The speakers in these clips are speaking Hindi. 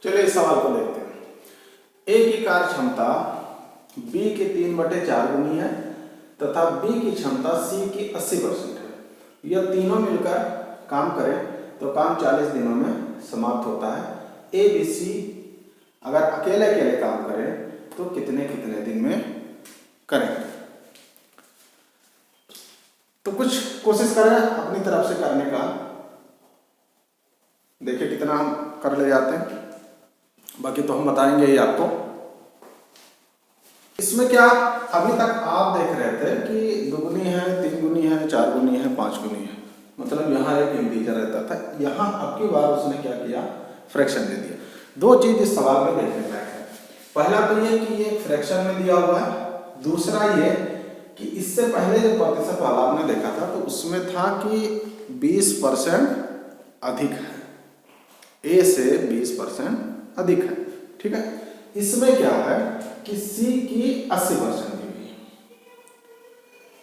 चलिए इस सवाल को देखते हैं। ए की कार्य क्षमता बी के 3/4 गुनी है तथा बी की क्षमता सी की 80% है। यह तीनों मिलकर काम करें तो काम 40 दिनों में समाप्त होता है। ए बी सी अगर अकेले अकेले काम करें तो कितने कितने दिन में करेंगे। तो कुछ कोशिश करें अपनी तरफ से करने का, देखिए कितना हम कर ले जाते हैं, बाकी तो हम बताएंगे ही आपको। इसमें क्या अभी तक आप देख रहे थे कि 2 गुनी है, 3 गुनी है, 4 गुनी है, 5 गुनी है, मतलब यहाँ एक इंटीजर रहता था। यहाँ अब की बार उसने क्या किया, फ्रैक्शन दे दिया। दो चीज इस सवाल में देखने लायक है। पहला तो ये कि ये फ्रैक्शन में दिया हुआ है, दूसरा ये कि इससे पहले जो प्रतिशत वाला आपने देखा था तो उसमें था कि 20% अधिक है, ए से 20% अधिक है, ठीक है। इसमें क्या है कि सी की 80% दी हुई है,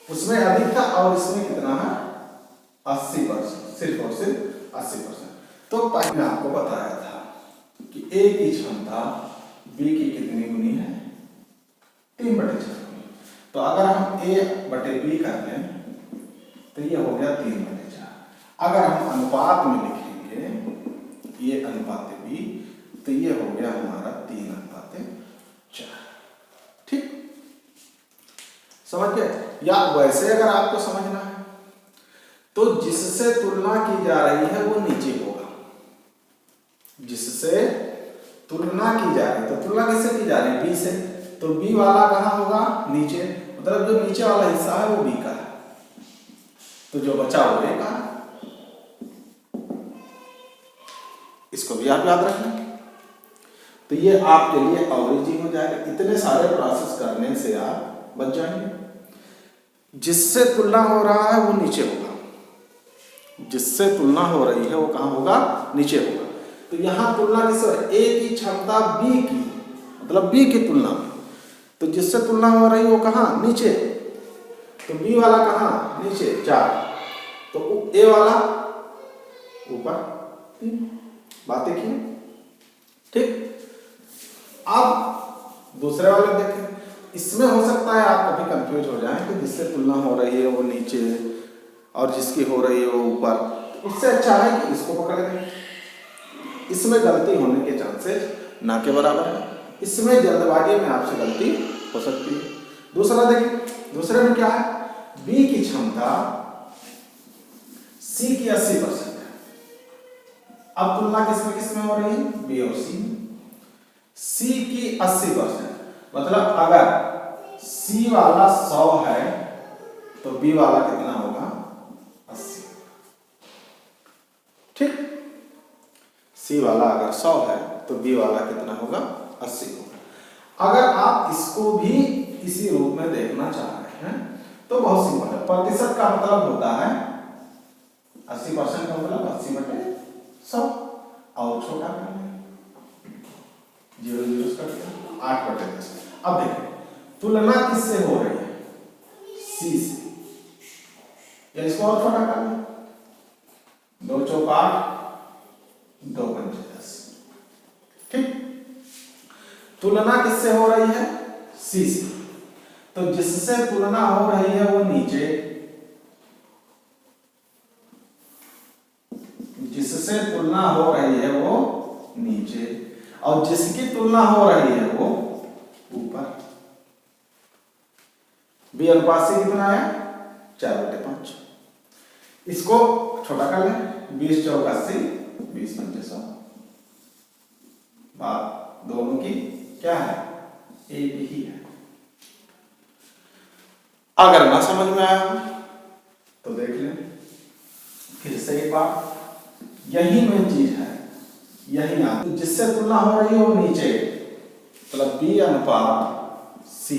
उसमें अधिक था और इसमें कितना है 80%, सिर्फ और सिर्फ 80%। तो पहले आपको बताया था कि ए की क्षमता बी की कितनी गुनी है, 3/4 गुनी। तो अगर हम ए बटे बी कर लें तो ये हो गया 3/4। अगर हम अनुपात में लिखेंगे ये अनुपात बी तो ये हो गया हमारा 3/4। ठीक, समझ गए। या वैसे अगर आपको समझना है तो जिससे तुलना की जा रही है वो नीचे होगा, जिससे तुलना की जा रही है। तो तुलना किससे की जा रही है, बी से, तो बी वाला कहाँ होगा, नीचे, मतलब जो नीचे वाला हिस्सा है वो बी का है, तो जो बचा वो ए का है। इसको भी आप याद रखना। तो ये आपके लिए अवरेजिंग हो जाएगा। इतने सारे प्रोसेस करने से आप बच जाएंगे। जिससे तुलना हो रहा है वो नीचे होगा, जिससे तुलना हो रही है वो कहाँ होगा, नीचे होगा। तो यहां तुलना किससे, ए की क्षमता बी की, मतलब बी की तुलना में, तो जिससे तुलना हो रही है वो कहाँ, नीचे। तो बी वाला कहाँ, नीचे 4, तो ए वाला ऊपर 3। बात देखिए, ठीक। अब दूसरे वाले देखें। इसमें हो सकता है आप कभी कंफ्यूज हो जाएं कि जिससे तुलना हो रही है वो नीचे और जिसकी हो रही है वो ऊपर। इससे अच्छा है कि इसको पकड़ लें। इसमें गलती होने के चांसेस ना के बराबर है, इसमें जल्दबाजी में आपसे गलती हो सकती है। दूसरा देखिए, दूसरे में क्या है, बी की क्षमता सी की 80% है। अब तुलना किसमें किसमें हो रही है, बी और सी में। सी की 80%, मतलब अगर सी वाला 100 है तो बी वाला कितना होगा, 80। ठीक, सी वाला अगर 100 है तो बी वाला कितना होगा, 80 होगा। अगर आप इसको भी इसी रूप में देखना चाह रहे हैं तो बहुत सिंपल है। प्रतिशत का मतलब होता है 80% का मतलब 80/100 और छोटा कर लें, 0 0 कर दिया, 8/10। अब देखें तुलना किससे हो रही है, सी से, या इसको और छोटा कर लें, 2 चौक 8, 2 पंचे 10। ठीक, तुलना किससे हो रही है, सी से, तो जिससे तुलना हो रही है वो नीचे, जिससे तुलना हो रही है वो नीचे, और जिसकी तुलना हो रही है वो ऊपर। बी अनुपात से कितना है, 4/5। इसको छोटा कर लें, 20 चौक 80, 20 पंचे 100। बात दोनों की क्या है, एक ही है। अगर ना समझ में आया तो देख लें फिर से एक बार, यही मेन चीज है, यही आप, तो जिससे तुलना हो रही है वो नीचे, मतलब बी अनुपात सी,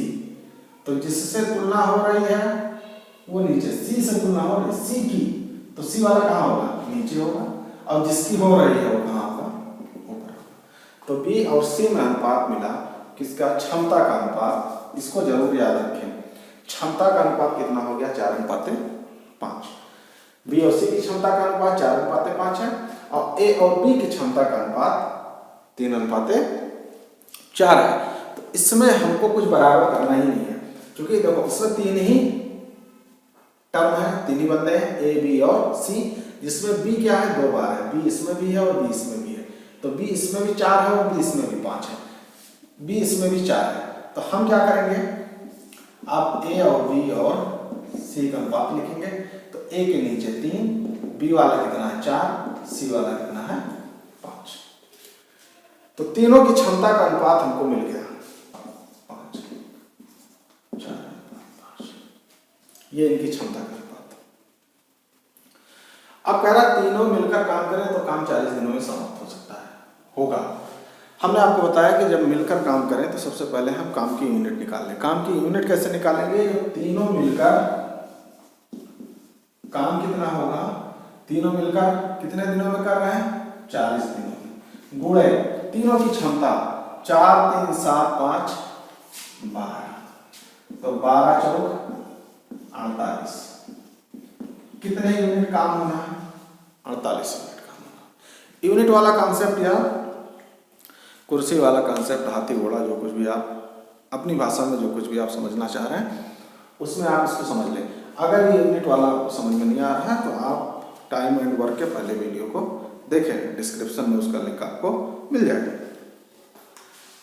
तो जिससे तुलना हो रही है वो नीचे, सी से तुलना हो रही है सी की, तो सी वाला कहाँ होगा, नीचे होगा, और जिसकी हो रही है वो कहाँ होगा, ऊपर। तो बी और सी में अनुपात मिला किसका, क्षमता का अनुपात। इसको जरूर याद रखें, क्षमता का अनुपात कितना हो गया, 4/5। बी और सी की क्षमता का अनुपात 4/5 है और ए और बी की क्षमता का अनुपात 3:4 है। तो इसमें हमको कुछ बराबर करना ही नहीं है, क्योंकि देखो इसमें 3 ही टर्म है, 3 ही बंदे हैं, ए बी और सी, जिसमें बी क्या है 2 बार है, बी इसमें भी है और बी इसमें भी है। तो बी इसमें भी 4 है और बी इसमें भी 5 है, बी इसमें भी 4 है। तो हम क्या करेंगे, आप ए और बी और सी का अनुपात लिखेंगे। तो ए के नीचे 3, बी वाला कितना है 4, सी वाला कितना है 5। तो तीनों की क्षमता का अनुपात हमको मिल गया 5, 4, 5। ये इनकी क्षमता का अनुपात। अब कह रहा तीनों मिलकर काम करें तो काम 40 दिनों में समाप्त हो सकता है, होगा। हमने आपको बताया कि जब मिलकर काम करें तो सबसे पहले हम काम की यूनिट निकाल लें। काम की यूनिट कैसे निकालेंगे, तीनों मिलकर काम कितना होगा, तीनों मिलकर कितने दिनों में कर रहे हैं 40 दिनों में, गुणे तीनों की क्षमता 4, 3, 7, 5, 12। तो 12 चौक 48। कितने यूनिट काम होना है, 48 यूनिट काम होना। यूनिट वाला कॉन्सेप्ट या कुर्सी वाला कॉन्सेप्ट, हाथी घोड़ा, जो कुछ भी आप अपनी भाषा में जो कुछ भी आप समझना चाह रहे हैं उसमें आप इसको समझ लें। अगर ये यूनिट वाला आपको समझ में नहीं आ रहा है तो आप टाइम एंड वर्क के पहले वीडियो को देखें, डिस्क्रिप्शन में उसका लिंक आपको मिल जाएगा।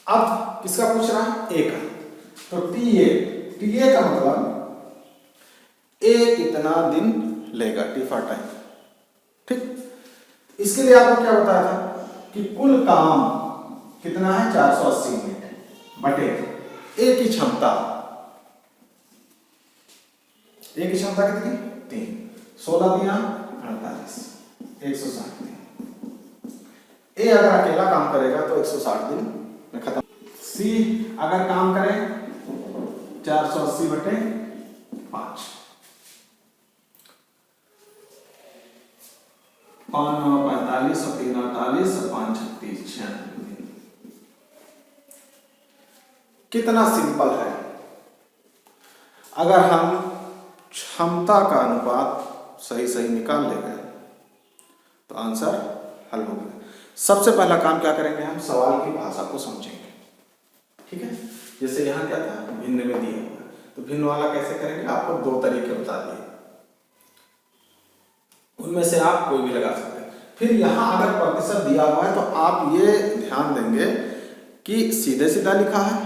अब किसका पूछ रहा है, ए का। तो टी ए का मतलब ए कितना दिन लेगा, टी फॉर टाइम। ठीक, इसके लिए आपको क्या बताया था कि कुल काम कितना है 480 यूनिट बटे ए की क्षमता, ए की क्षमता कितनी 3, 16 दिया 48, 160 दिन। ए अगर अकेला काम करेगा तो 160 दिन में खत्म। सी अगर काम करे 480 बटे 5, 5 9 45 और 3 48 और 5 36 96 दिन। कितना सिंपल है, अगर हम क्षमता का अनुपात सही सही निकाल लेंगे तो आंसर हल हो गया। सबसे पहला काम क्या करेंगे, हम सवाल की भाषा को समझेंगे। ठीक है, जैसे यहाँ क्या था, भिन्न में दिया हुआ, तो भिन्न वाला कैसे करेंगे, आपको 2 तरीके बता दिए, उनमें से आप कोई भी लगा सकते हैं। फिर यहाँ अगर प्रतिशत दिया हुआ है तो आप ये ध्यान देंगे कि सीधे सीधा लिखा है,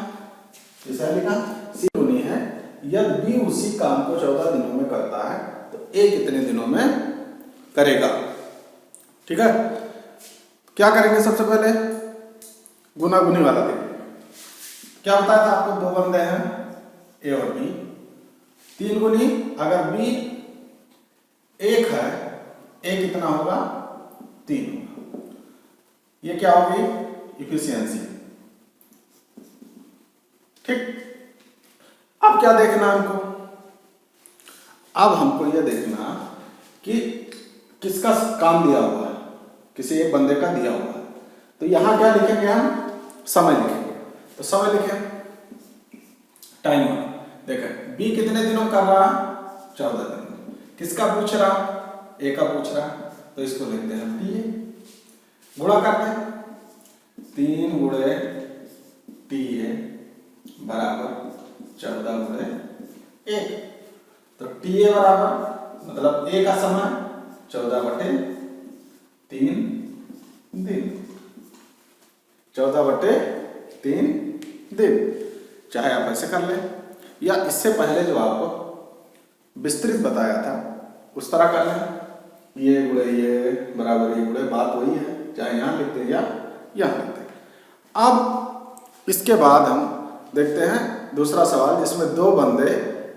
जैसा लिखा सी गुनी है, यदि बी उसी काम को 14 दिनों में करता है तो ए कितने दिनों में करेगा। ठीक है, क्या करेंगे, सबसे पहले गुना गुनी वाला देखेंगे। क्या बताया था आपको, 2 बंदे हैं ए और बी, 3 गुनी, अगर बी 1 है, ए कितना होगा 3 होगा। ये क्या होगी इफिशियंसी। ठीक, अब क्या देखना हमको, अब हमको यह देखना कि किसका काम दिया हुआ है, किसी एक बंदे का दिया हुआ है। तो यहां क्या लिखेंगे, हम समय लिखेंगे। तो समय लिखें, टाइम देखें, बी कितने दिनों कर रहा है 14 दिन। किसका पूछ रहा, ए का पूछ रहा, तो इसको लिखते हैं टी ए, गुणा करते हैं 3 गुणे टी ए बराबर 14 गुणे 1। तो टी ए बराबर मतलब ए का समय 14 बटे 3 दिन, 14 बटे 3 दिन। चाहे आप ऐसे कर लें या इससे पहले जो आपको विस्तृत बताया था उस तरह कर लें, ये गुणे ये बराबर ये गुणे, बात वही है, चाहे यहाँ लिखते या यहाँ लिखते। अब इसके बाद हम देखते हैं दूसरा सवाल, जिसमें 2 बंदे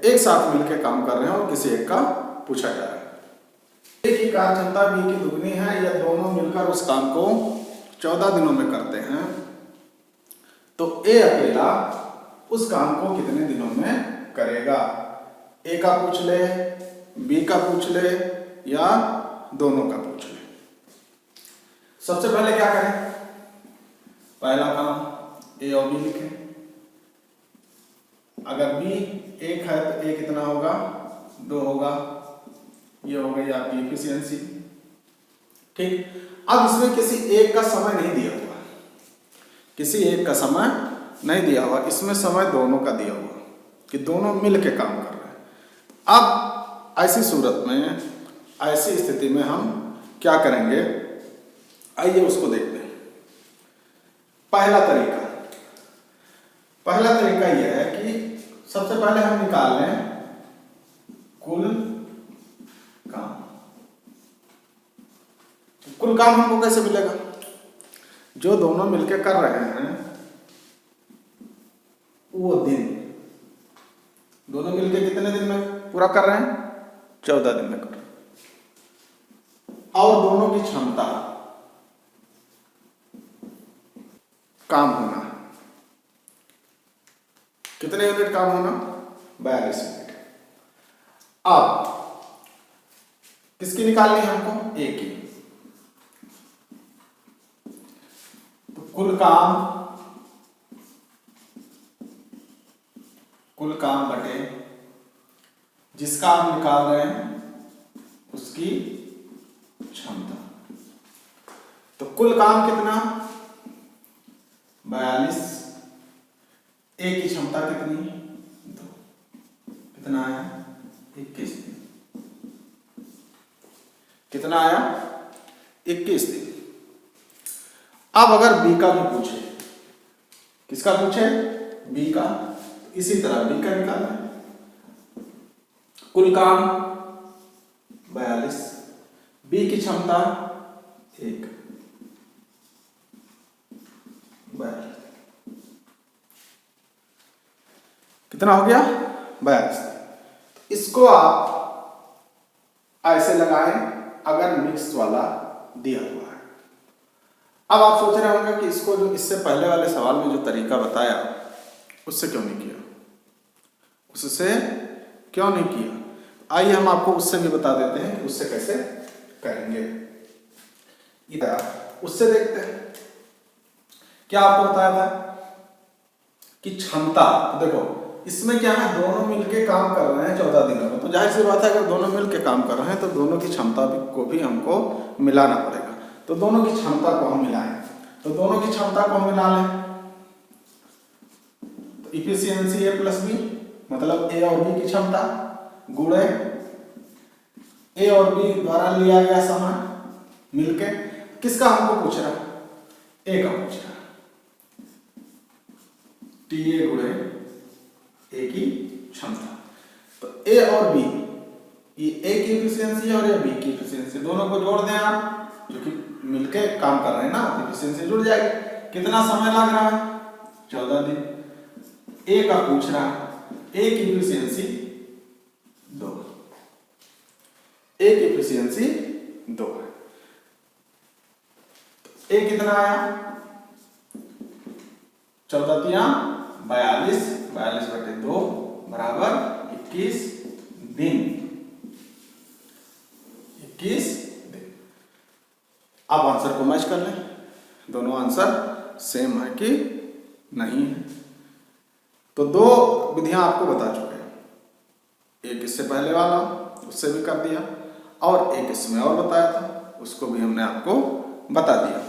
एक साथ मिलकर काम कर रहे हैं और किसी एक का पूछा जा रहा है। ए की कार्य क्षमता बी की दुगनी है, या दोनों मिलकर उस काम को 14 दिनों में करते हैं, तो ए अकेला उस काम को कितने दिनों में करेगा। ए का पूछ ले, बी का पूछ ले या दोनों का पूछ ले। सबसे पहले क्या करें, पहला काम ए और बी लिखें। अगर बी 1 है तो ए कितना होगा 2 होगा, ये हो गई आपकी इफिशियंसी। ठीक, अब इसमें किसी एक का समय नहीं दिया हुआ, किसी एक का समय नहीं दिया हुआ, इसमें समय दोनों का दिया हुआ कि दोनों मिल के काम कर रहे हैं। अब ऐसी सूरत में, ऐसी स्थिति में हम क्या करेंगे, आइए उसको देखते हैं। पहला तरीका यह है कि सबसे पहले हम निकाल लें कुल काम। कुल काम हमको कैसे मिलेगा? जो दोनों मिलके कर रहे हैं वो दिन, दोनों मिलके कितने दिन में पूरा कर रहे हैं? 14 दिन में कर रहे हैं। और दोनों की क्षमता, काम होना, कितने यूनिट काम होना? 42 यूनिट। अब किसकी निकालनी है हमको? ए की। तो कुल काम बटे जिसका हम निकाल रहे हैं उसकी क्षमता। तो कुल काम कितना? 42। ए की क्षमता कितनी? 2। कितना आया? 21 दिन। कितना आया? 21 दिन। अब अगर बी का भी पूछे, किसका पूछे? बी का, इसी तरह बी का निकालना है। कुल काम 42, बी की क्षमता 1, 42। कितना हो गया? 42। इसको आप ऐसे लगाएं अगर मिक्स वाला दिया हुआ है। अब आप सोच रहे होंगे कि इसको जो इससे पहले वाले सवाल में जो तरीका बताया उससे क्यों नहीं किया, उससे क्यों नहीं किया? आइए हम आपको उससे भी बता देते हैं कि उससे कैसे करेंगे। इधर उससे देखते हैं। क्या आपको बताया था कि क्षमता, तो देखो इसमें क्या है, दोनों मिलके काम कर रहे हैं 14 दिनों में, तो जाहिर सी बात है अगर दोनों मिलके काम कर रहे हैं तो दोनों की क्षमता को भी हमको मिलाना पड़ेगा। तो दोनों की क्षमता को हम मिलाएं, तो दोनों की क्षमता को हम मिला लें। तो इफिशियंसी ए प्लस बी, मतलब ए और बी की क्षमता गुणे ए और बी द्वारा लिया गया समय मिलके। किसका हमको पूछ रहा है? ए का पूछ रहा है। टी ए गुणे ए की क्षमता। तो ए और बी, ये ए की इफिशियंसी है और ये बी की इफिशियंसी, दोनों को जोड़ दें आप, जो कि मिलके काम कर रहे हैं ना, इफिशियंसी जुड़ जाएगी। कितना समय लग रहा है? 14 दिन। ए का पूछ रहा है, ए की इफिशियंसी 2, ए की इफिशियंसी 2 है। ए कितना आया? 14 तिया 42, 42 बटे 2 बराबर 21 दिन। 21 दिन। अब आंसर को मैच कर लें, दोनों आंसर सेम है कि नहीं है। तो 2 विधियां आपको बता चुके हैं, एक इससे पहले वाला उससे भी कर दिया, और एक इसमें और बताया था उसको भी हमने आपको बता दिया।